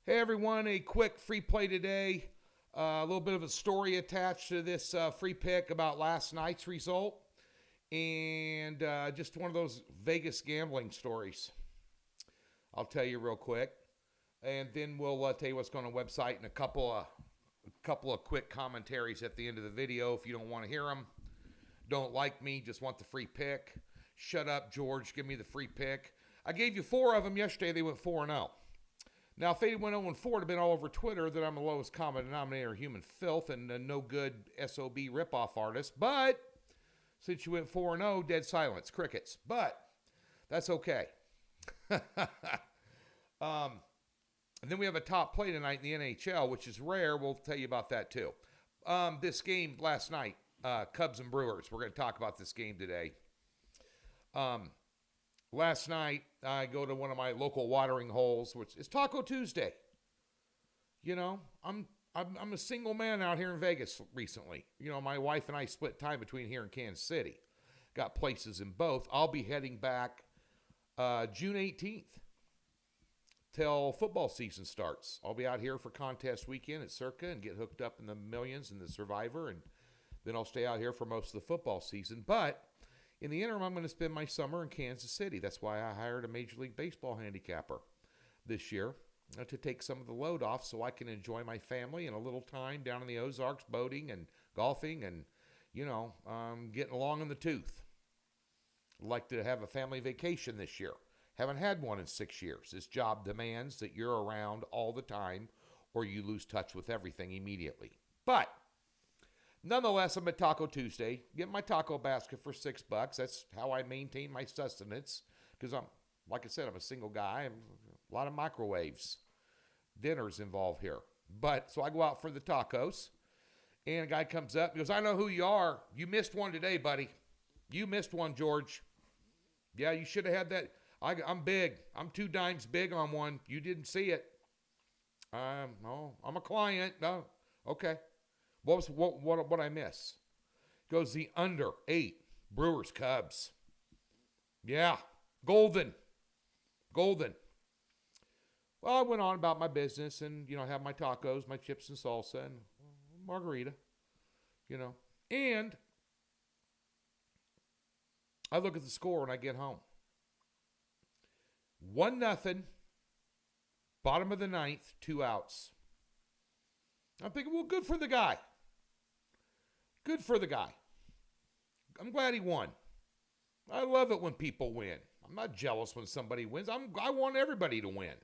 Hey everyone, a quick free play today. A little bit of a story attached to this free pick about last night's result. And just one of those Vegas gambling stories. I'll tell you real quick. And then we'll tell you what's going on the website and a couple of quick commentaries at the end of the video if you don't want to hear them. Don't like me, just want the free pick. Shut up, George, give me the free pick. I gave you 4 of them yesterday. They went 4-0. Now, if they went 0-4, it would have been all over Twitter that I'm the lowest common denominator, human filth, and a no good SOB ripoff artist. But since you went 4-0, dead silence, crickets. But that's okay. And then we have a top play tonight in the NHL, which is rare. We'll tell you about that too. This game last night, Cubs and Brewers. We're going to talk about this game today. Last night, I go to one of my local watering holes, which is Taco Tuesday. You know, I'm a single man out here in Vegas recently. You know, my wife and I split time between here and Kansas City. Got places in both. I'll be heading back June 18th till football season starts. I'll be out here for contest weekend at Circa and get hooked up in the Millions and the Survivor, and then I'll stay out here for most of the football season. But in the interim, I'm going to spend my summer in Kansas City. That's why I hired a Major League Baseball handicapper this year to take some of the load off so I can enjoy my family and a little time down in the Ozarks boating and golfing and, you know, getting along in the tooth. I'd like to have a family vacation this year. Haven't had one in 6 years. This job demands that you're around all the time or you lose touch with everything immediately. But nonetheless, I'm at Taco Tuesday. Get my taco basket for $6. That's how I maintain my sustenance. Because like I said, I'm a single guy. A lot of microwaves. Dinners involved here. But so I go out for the tacos. And a guy comes up and goes, I know who you are. You missed one today, buddy. You missed one, George. Yeah, you should have had that. I'm big. I'm 2 dimes big on one. You didn't see it. No, I'm a client. No, okay. What I miss? Goes the under 8 Brewers Cubs. Yeah, golden. Well, I went on about my business and, you know, have my tacos, my chips and salsa and margarita, you know. And I look at the score when I get home. 1-0, bottom of the 9th, 2 outs. I'm thinking, well, good for the guy. Good for the guy. I'm glad he won. I love it when people win. I'm not jealous when somebody wins. I want everybody to win.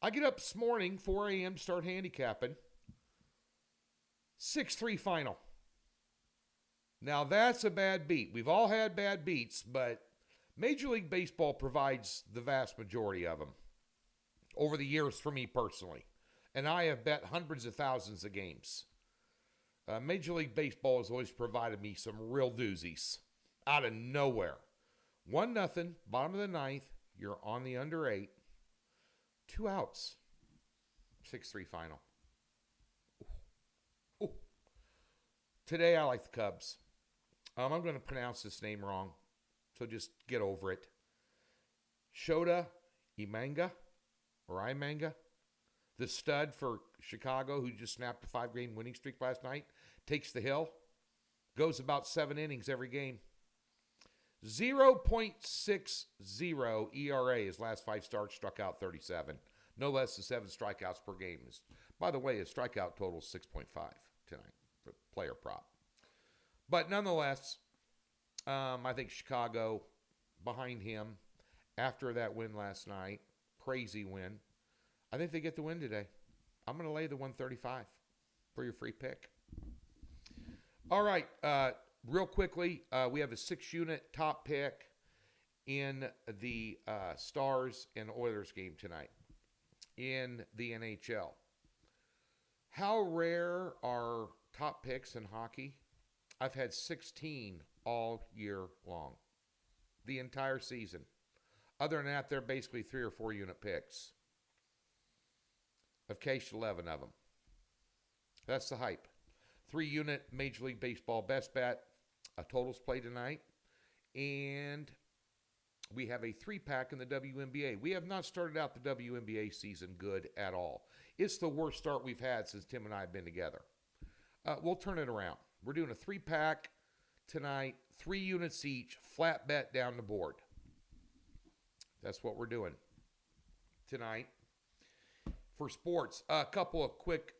I get up this morning, 4 a.m., to start handicapping. 6-3 final. Now, that's a bad beat. We've all had bad beats, but Major League Baseball provides the vast majority of them over the years for me personally. And I have bet hundreds of thousands of games. Major League Baseball has always provided me some real doozies out of nowhere. 1-0, bottom of the 9th. You're on the under 8. 2 outs. 6-3 final. Ooh. Today I like the Cubs. I'm going to pronounce this name wrong, so just get over it. Shota Imanga, the stud for Chicago, who just snapped a 5-game winning streak last night, takes the hill, goes about 7 innings every game. 0.60 ERA his last 5 starts, struck out 37. No less than 7 strikeouts per game. By the way, his strikeout total is 6.5 tonight for player prop. But nonetheless, I think Chicago behind him after that win last night, crazy win. I think they get the win today. I'm going to lay the 135 for your free pick. All right, real quickly, we have a 6-unit top pick in the Stars and Oilers game tonight in the NHL. How rare are top picks in hockey? I've had 16 all year long, the entire season. Other than that, they're basically 3 or 4 unit picks. I've cashed 11 of them. That's the hype. 3-unit Major League Baseball best bet, a totals play tonight, and we have a 3-pack in the WNBA. We have not started out the WNBA season good at all. It's the worst start we've had since Tim and I have been together. We'll turn it around. We're doing a 3-pack tonight, 3 units each, flat bet down the board. That's what we're doing tonight. For sports, a couple of quick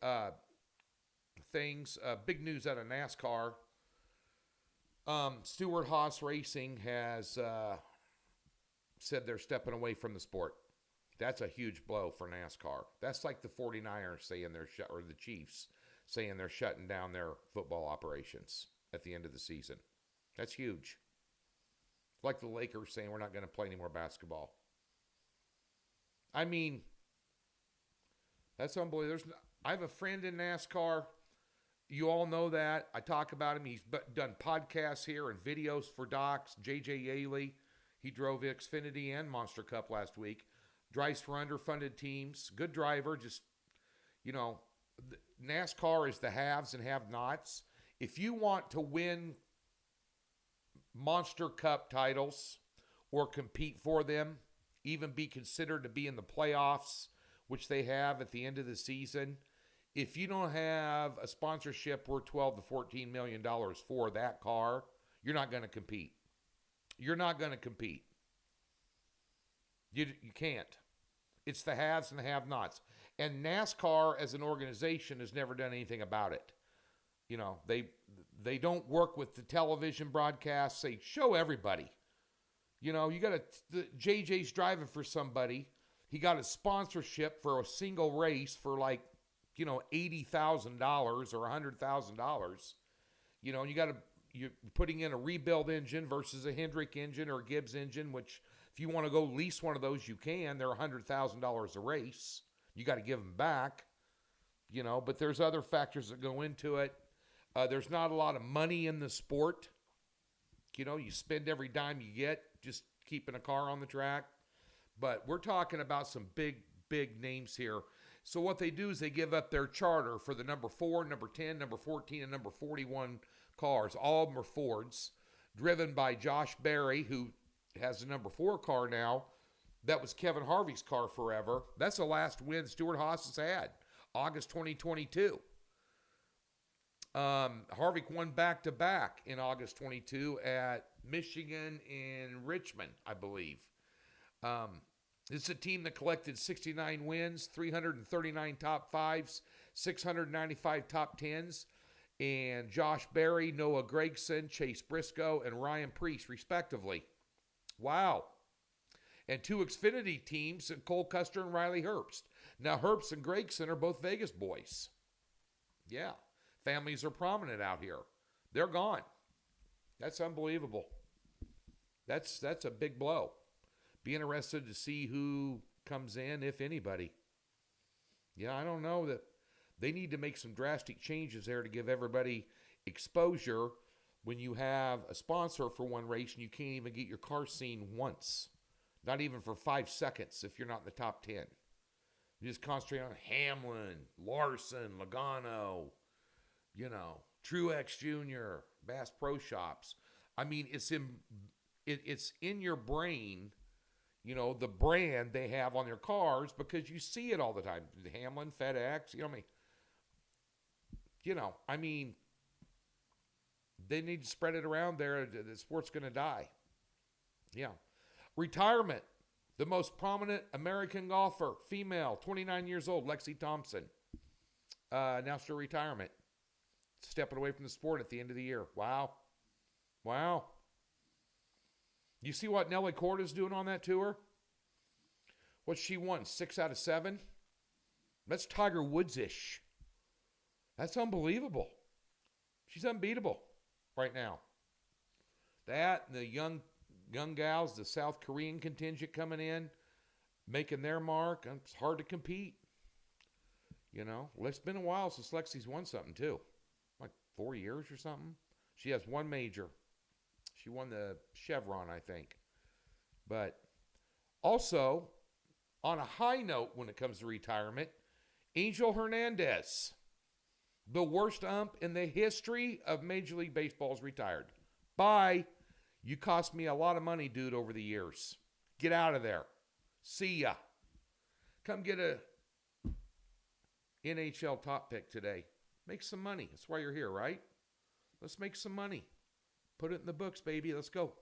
things. Big news out of NASCAR. Stewart-Haas Racing has said they're stepping away from the sport. That's a huge blow for NASCAR. That's like the 49ers saying or the Chiefs saying they're shutting down their football operations at the end of the season. That's huge. Like the Lakers saying we're not going to play any more basketball. I mean, that's unbelievable. I have a friend in NASCAR. You all know that. I talk about him. He's done podcasts here and videos for docs. J.J. Yaley. He drove Xfinity and Monster Cup last week. Drives for underfunded teams. Good driver. Just, NASCAR is the haves and have-nots. If you want to win Monster Cup titles or compete for them, even be considered to be in the playoffs, which they have at the end of the season, if you don't have a sponsorship worth $12 to $14 million for that car, you're not going to compete. You're not going to compete. You can't. It's the haves and the have-nots. And NASCAR as an organization has never done anything about it. They don't work with the television broadcasts. They show everybody. You got JJ's driving for somebody. He got a sponsorship for a single race for $80,000 or $100,000. You're putting in a rebuild engine versus a Hendrick engine or a Gibbs engine, which if you want to go lease one of those, you can. They're $100,000 a race. You got to give them back, but there's other factors that go into it. There's not a lot of money in the sport. You spend every dime you get just keeping a car on the track. But we're talking about some big, big names here. So what they do is they give up their charter for the number 4, number 10, number 14, and number 41 cars. All of them are Fords, driven by Josh Berry, who has the number 4 car now. That was Kevin Harvick's car forever. That's the last win Stewart-Haas has had, August 2022. Harvick won back-to-back in August 22 at Michigan and Richmond, I believe. This is a team that collected 69 wins, 339 top 5s, 695 top 10s, and Josh Berry, Noah Gragson, Chase Briscoe, and Ryan Preece, respectively. Wow. And 2 Xfinity teams, Cole Custer and Riley Herbst. Now, Herbst and Gragson are both Vegas boys. Yeah. Families are prominent out here. They're gone. That's unbelievable. That's a big blow. Be interested to see who comes in, if anybody. Yeah, I don't know. That they need to make some drastic changes there to give everybody exposure when you have a sponsor for one race and you can't even get your car seen once. Not even for 5 seconds if you're not in the top 10. You just concentrate on Hamlin, Larson, Logano, Truex Jr., Bass Pro Shops. I mean, it's in your brain, the brand they have on their cars because you see it all the time. Hamlin, FedEx, I mean, they need to spread it around there. The sport's going to die. Yeah. Retirement. The most prominent American golfer, female, 29 years old, Lexi Thompson. Announced her retirement. Stepping away from the sport at the end of the year. Wow. You see what Nelly Corda's doing on that tour? What's she won? 6 out of 7? That's Tiger Woods-ish. That's unbelievable. She's unbeatable right now. That and the young gals, the South Korean contingent coming in, making their mark. It's hard to compete. Well, it's been a while since Lexi's won something too. Like 4 years or something. She has one major. She won the Chevron, I think. But also, on a high note when it comes to retirement, Angel Hernandez, the worst ump in the history of Major League Baseball, is retired. Bye. You cost me a lot of money, dude, over the years. Get out of there. See ya. Come get a NHL top pick today. Make some money. That's why you're here, right? Let's make some money. Put it in the books, baby. Let's go.